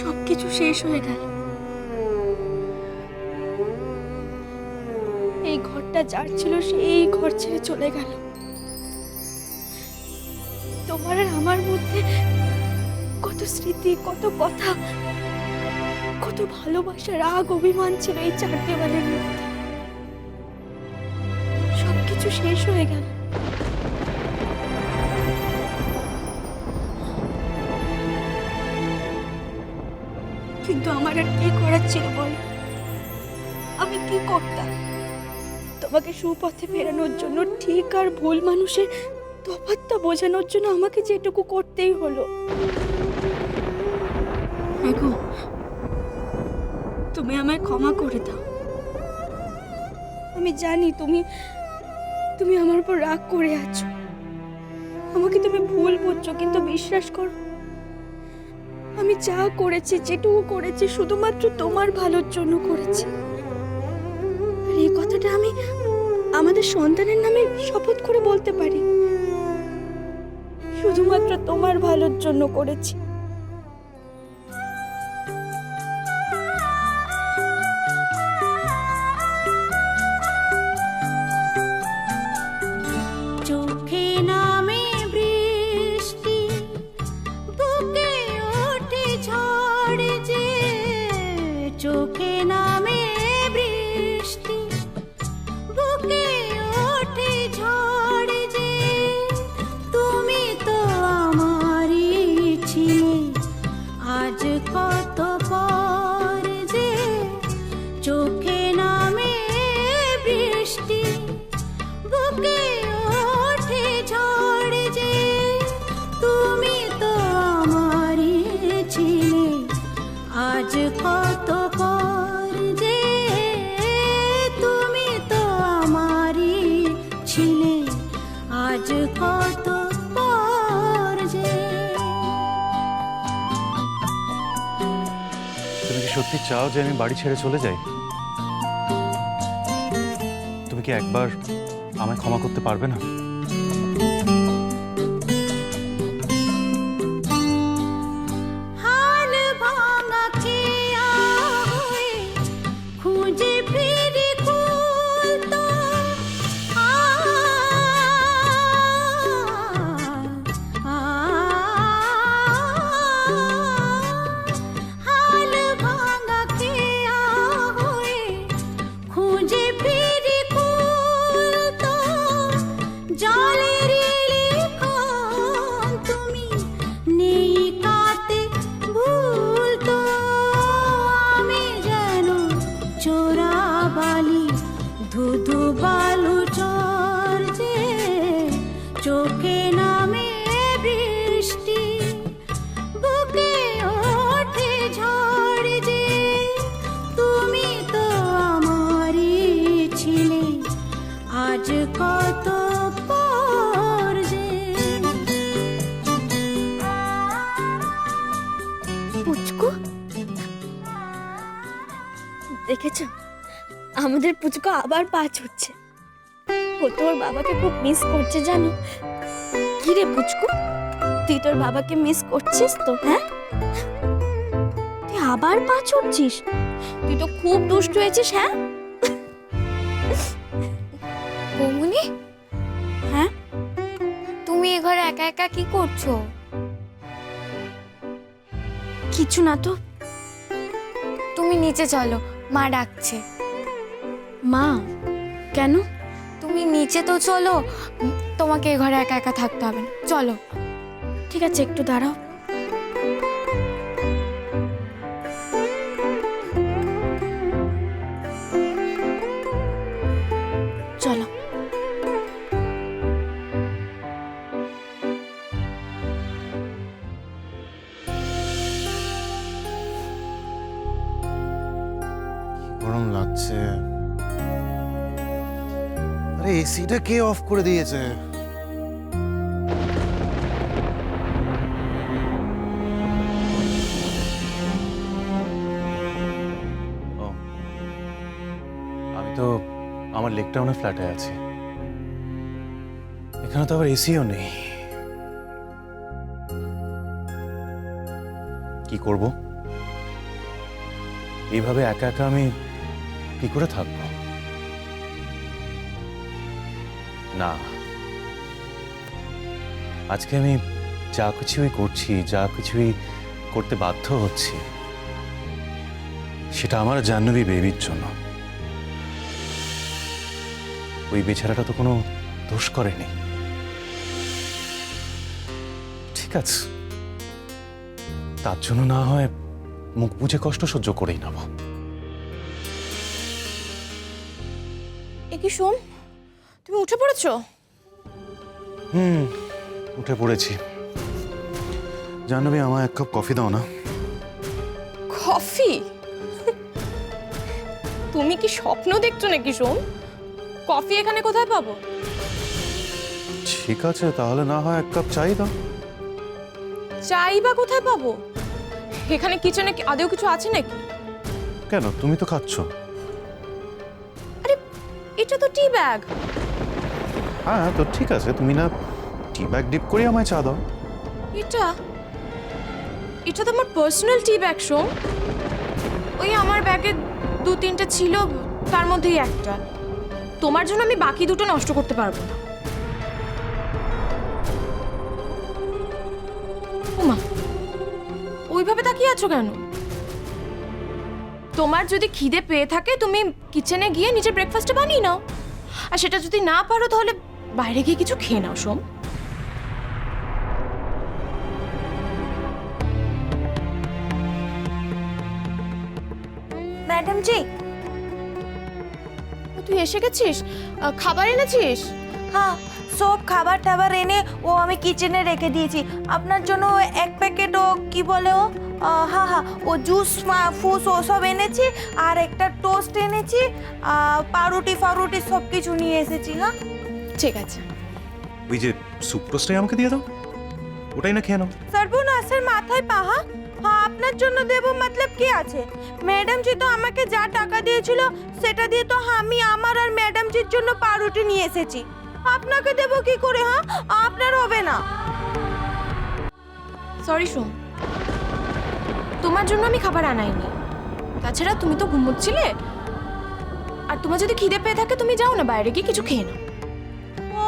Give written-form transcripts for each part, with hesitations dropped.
সবকিছু শেষ হয়ে গেল। এই ঘরটা যার ছিল সে এই ঘর ছেড়ে চলে গেল। তোমার আর আমার মধ্যে কত স্মৃতি, কত কথা, কত ভালোবাসা, রাগ, অভিমান ছিল এই চার দেওয়ালের মধ্যে। সবকিছু শেষ হয়ে গেল। কিন্তু আমার আর কি করার ছিল বল? আমি কি করতাম? তোমাকে সুপথে ফেরানোর জন্য, ঠিক আর ভুল মানুষের তফাৎটা বোঝানোর জন্য আমাকে যেটুকু করতেই হলো। দেখো, তুমি আমায় ক্ষমা করে দাও। আমি জানি তুমি তুমি আমার উপর রাগ করে আছো, আমাকে তুমি ভুল বুঝছো, কিন্তু বিশ্বাস করো, আমি যা করেছি, যেটুকু করেছি, শুধুমাত্র তোমার ভালোর জন্য করেছি। আর এই কথাটা আমি আমাদের সন্তানের নামে শপথ করে বলতে পারি, শুধুমাত্র তোমার ভালোর জন্য করেছি। চোখে নামে বৃষ্টি, বুকে ওঠে ঝড় যে। চোখে নামে বৃষ্টি, বুকে ওঠে ঝড় যে। তুমি তো আমারই ছিলে, আজ কত পর যে। চোখে নামে বৃষ্টি, বুকে ওঠে ঝড় যে। তুমি তো আমারই ছিলে, আজ কত পর যে। তুমি তো আমারই ছিলে, আজ কত পর যে। তুমি কি সত্যি চাও যে আমি বাড়ি ছেড়ে চলে যাই? তুমি কি একবার আমায় ক্ষমা করতে পারবে না? হাল ভাঙা খেয়া হয়ে খুঁজে ফিরি কুল তো। হাল ভাঙা খেয়া হয়ে খুঁজে ফিরি কুল তো। জলের লিখন তুমি নেই কাতে ভুল তো। আমি যেন চোরা বালি, ধুধু বালু চর যে। চোখে নামে বৃষ্টি, বুকে ওঠে ঝড় যে। তুমি তো আমারই ছিলে, আজ কত পর যে। পুচকু, দেখেছ, আমাদের পুচকু আবার পা ছুটছে। ও তোর বাবাকে খুব মিস করছে, জানো? কি রে পুচকু, তুই তোর বাবাকে মিস করছিস তো? হ্যাঁ, তুই আবার পা ছুটছিস? তুই তো খুব দুষ্ট হয়েছিস। হ্যাঁ বৌমনি, হ্যাঁ, তুমি এ ঘরে একা একা কি করছো? কিছু না তো। তুমি নিচে চলো, মা ডাকছে। মা? কেন? তুমি নিচে তো চলো, তোমাকে এ ঘরে একা একা থাকতে হবে না, চলো। ঠিক আছে, একটু দাঁড়াও। চলো। গরম লাগছে। আরে এসিটা কে অফ করে দিয়েছে? ও, আমি তো আমার লেক টাউনের ফ্ল্যাটে আছি। এখানে তো আবার এসিও নেই। কি করব? এইভাবে একা একা আমি কি করে থাকবো? না, আজকে আমি যা কিছুই করছি, যা কিছুই করতে বাধ্য হচ্ছি, সেটা আমার জাহ্নবী বেবির জন্য। ওই বেচারাটা তো কোনো দোষ করেনি। ঠিক আছে, তার জন্য না হয় মুখ বুঝে কষ্ট সহ্য করেই নেব। এ কি শোন, তুমি উঠে পড়েছো? উঠে পড়েছি। জাহ্নবী, আমার এক কাপ কফি দাও না। কফি? তুমি কি স্বপ্ন দেখছো নাকি শোন? কফি এখানে কোথায় পাবো? ঠিক আছে, তাহলে না হয় এক কাপ চাই দাও। চাই বা কোথায় পাবো? এখানে কিচেনে আদেও কিছু আছে নাকি? কেন, তুমি তো খাচ্ছ। আরে এটা তো টি ব্যাগ। হ্যাঁ, তো ঠিক আছে, তুমি না টি ব্যাগ ডিপ করে আমায় চা দাও। এটা এটা তো আমার পার্সোনাল টি ব্যাগ শোন। ওই আমার ব্যাগে 2-3টে ছিল, তার মধ্যেই একটা। তোমার জন্য আমি বাকি দুটো নষ্ট করতে পারবো না। ওমা, ওইভাবে তাকিয়ে আছো কেন? তোমার যদি খিদে পেয়ে থাকে তুমি কিচেনে গিয়ে নিজের ব্রেকফাস্টটা বানিয়ে নাও, আর সেটা যদি না পারো তাহলে বাইরে গিয়ে কিছু খেয়ে নাও সোম। ম্যাডাম জি, তুই এসে গেছিস? খাবার এনেছিস? হ্যাঁ, সব খাবার টাবার এনে ও আমি কিচেনে রেখে দিয়েছি আপনার জন্য। এক প্যাকেট ও কি বলে ও হ্যাঁ হ্যাঁ, ও জুস ফুস ও সব এনেছি, আর একটা টোস্ট এনেছি, পাউরুটি ফারুটি সব কিছু নিয়ে এসেছি। হ্যাঁ ঠিক আছে। ওই যে স্যুপ টোস্টটাই আমাকে দিয়ে দাও, ওটাই না খেয়ে নাও। সর্বনাশের মাথায় পাহা। হ্যাঁ, আপনার জন্য দেবো মতলব কি আছে? ম্যাডাম জি তো আমাকে যা টাকা দিয়েছিল সেটা দিয়ে তো আমি আমার আর ম্যাডাম জির জন্য পাউরুটি নিয়ে এসেছি। আপনাকে দেবো কি করে? হ্যাঁ, আপনার হবে না। সরি সোম, তোমার জন্য আমি খাবার আনাইনি। তাছাড়া তুমি তো ঘুমোচ্ছিলে, আর তোমার যদি খিদে পেয়ে থাকে তুমি যাও না বাইরে গিয়ে কিছু খেয়ে নাও। ও,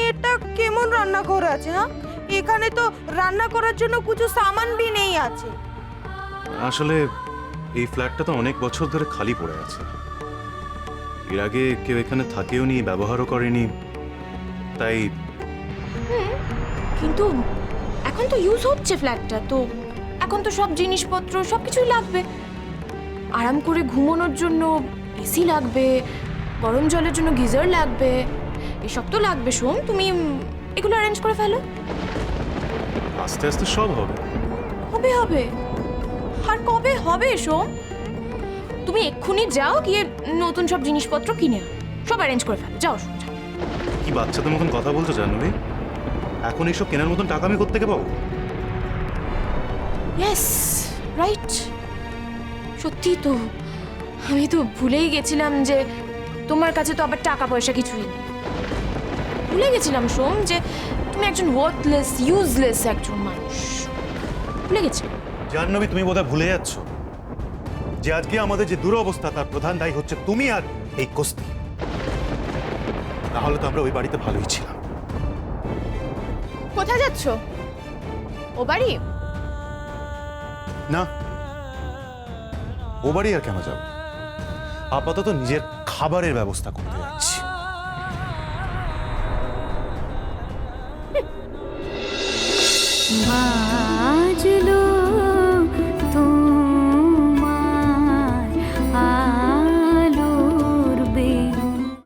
এটা কেমন রান্নাঘর আছে? হ্যাঁ, এখানে তো রান্না করার জন্য কিছু সামান বি নেই আছে। আসলে এই ফ্ল্যাটটা তো অনেক বছর ধরে খালি পড়ে আছে। এর আগে কেউ এখানে থাকেও নি, ব্যবহারও করেনি, তাই। কিন্তু এখন তো ইউজ হচ্ছে ফ্ল্যাটটা, তো এখন তো সব জিনিসপত্র সব কিছুই লাগবে। আরাম করে ঘুমানোর জন্য এসি লাগবে, গরম জলের জন্য গিজার লাগবে, এসব তো লাগবে সোম। তুমি এগুলো অ্যারেঞ্জ করে ফেলো। আস্তে আস্তে সব হবে। হবে হবে, আর কবে হবে সোম? তুমি এক্ষুনি যাও, গিয়ে নতুন সব জিনিসপত্র কিনে আনো, সব অ্যারেঞ্জ করে ফেলো। যাও সোম, যাও। কি বাচ্চাদের মতন কথা বলছো জাহ্নবী? এখন এইসব কেনার মতন টাকা আমি কোত্থেকে পাবো? Yes, right. সত্যি তো, আমি তো ভুলেই গেছিলাম যে তোমার কাছে তো আবার টাকা পয়সা কিছুই নেই। ভুলে গেছিলাম সোম যে তুমি একজন ওয়ার্থলেস ইউজলেস একজন মানুষ। ভুলে গেছিলাম। জাহ্নবী, তুমি বোধহয় ভুলে যাচ্ছ যে আজকে আমাদের যে দুরবস্থা তার প্রধান দায়ী হচ্ছে তুমি আর এই কস্তি। তাহলে তো আমরা ওই বাড়িতে ভালোই ছিলাম। কোথায় যাচ্ছ? ও বাড়ি? না, ও বাড়ি আর কেন যাব? আপাতত নিজের খাবারের ব্যবস্থা করতে যাচ্ছি। মা